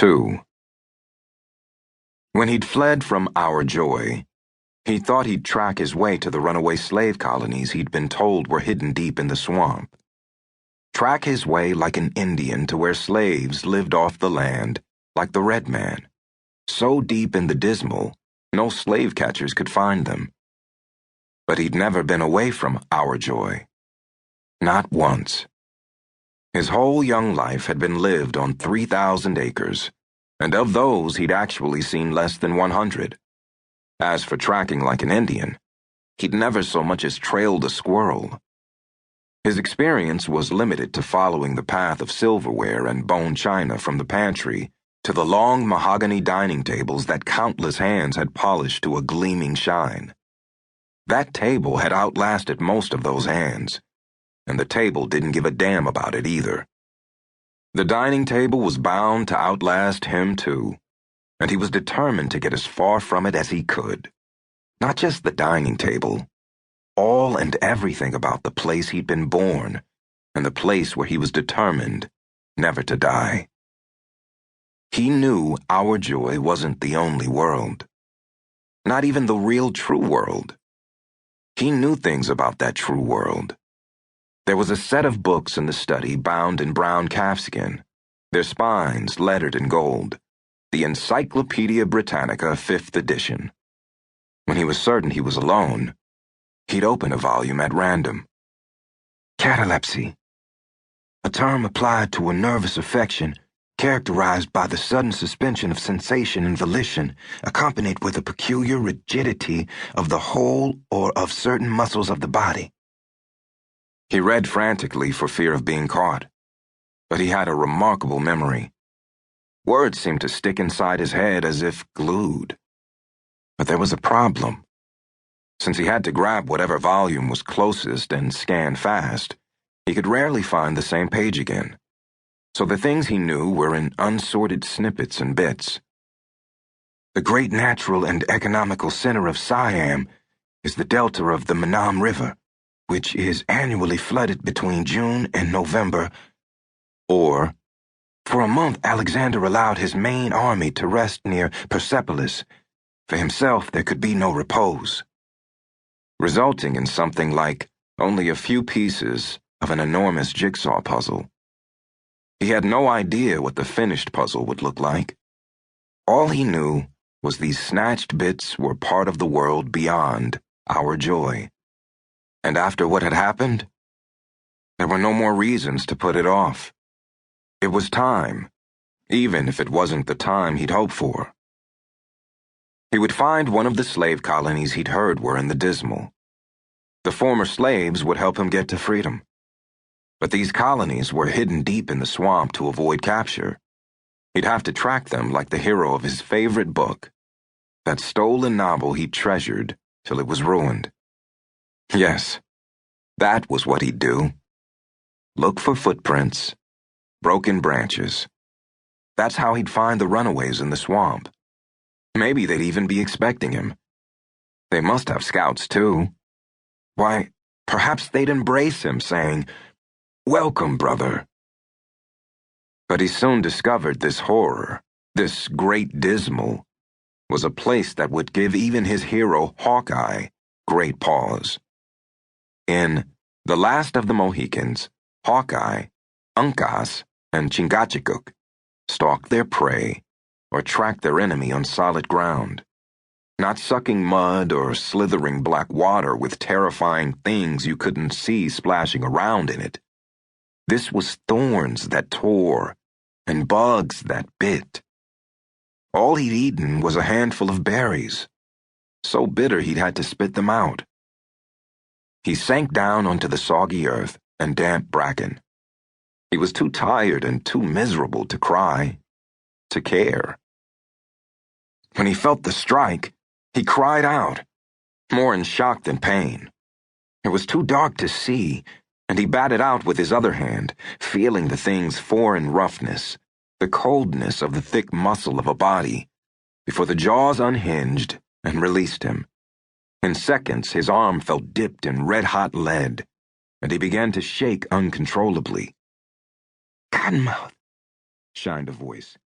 2. When he'd fled from Our Joy, he thought he'd track his way to the runaway slave colonies he'd been told were hidden deep in the swamp. Track his way like an Indian to where slaves lived off the land, like the red man, so deep in the Dismal, no slave catchers could find them. But he'd never been away from Our Joy. Not once. His whole young life had been lived on 3,000 acres, and of those he'd actually seen less than 100. As for tracking like an Indian, he'd never so much as trailed a squirrel. His experience was limited to following the path of silverware and bone china from the pantry to the long mahogany dining tables that countless hands had polished to a gleaming shine. That table had outlasted most of those hands, and the table didn't give a damn about it either. The dining table was bound to outlast him too, and he was determined to get as far from it as he could. Not just the dining table, all and everything about the place he'd been born, and the place where he was determined never to die. He knew Our Joy wasn't the only world. Not even the real true world. He knew things about that true world. There was a set of books in the study bound in brown calfskin, their spines lettered in gold, the Encyclopedia Britannica 5th edition. When he was certain he was alone, he'd open a volume at random. Catalepsy, a term applied to a nervous affection characterized by the sudden suspension of sensation and volition, accompanied with a peculiar rigidity of the whole or of certain muscles of the body. He read frantically for fear of being caught, but he had a remarkable memory. Words seemed to stick inside his head as if glued. But there was a problem. Since he had to grab whatever volume was closest and scan fast, he could rarely find the same page again. So the things he knew were in unsorted snippets and bits. The great natural and economical center of Siam is the delta of the Manam River, which is annually flooded between June and November. Or, for a month Alexander allowed his main army to rest near Persepolis. For himself there could be no repose. Resulting in something like only a few pieces of an enormous jigsaw puzzle. He had no idea what the finished puzzle would look like. All he knew was these snatched bits were part of the world beyond Our Joy. And after what had happened, there were no more reasons to put it off. It was time, even if it wasn't the time he'd hoped for. He would find one of the slave colonies he'd heard were in the Dismal. The former slaves would help him get to freedom. But these colonies were hidden deep in the swamp to avoid capture. He'd have to track them like the hero of his favorite book, that stolen novel he'd treasured till it was ruined. Yes, that was what he'd do. Look for footprints, broken branches. That's how he'd find the runaways in the swamp. Maybe they'd even be expecting him. They must have scouts, too. Why, perhaps they'd embrace him, saying, "Welcome, brother." But he soon discovered this horror, this great Dismal, was a place that would give even his hero, Hawkeye, great pause. In The Last of the Mohicans, Hawkeye, Uncas, and Chingachgook stalked their prey or tracked their enemy on solid ground, not sucking mud or slithering black water with terrifying things you couldn't see splashing around in it. This was thorns that tore and bugs that bit. All he'd eaten was a handful of berries, so bitter he'd had to spit them out. He sank down onto the soggy earth and damp bracken. He was too tired and too miserable to cry, to care. When he felt the strike, he cried out, more in shock than pain. It was too dark to see, and he batted out with his other hand, feeling the thing's foreign roughness, the coldness of the thick muscle of a body, before the jaws unhinged and released him. In seconds, his arm felt dipped in red-hot lead, and he began to shake uncontrollably. "Cottonmouth," shined a voice.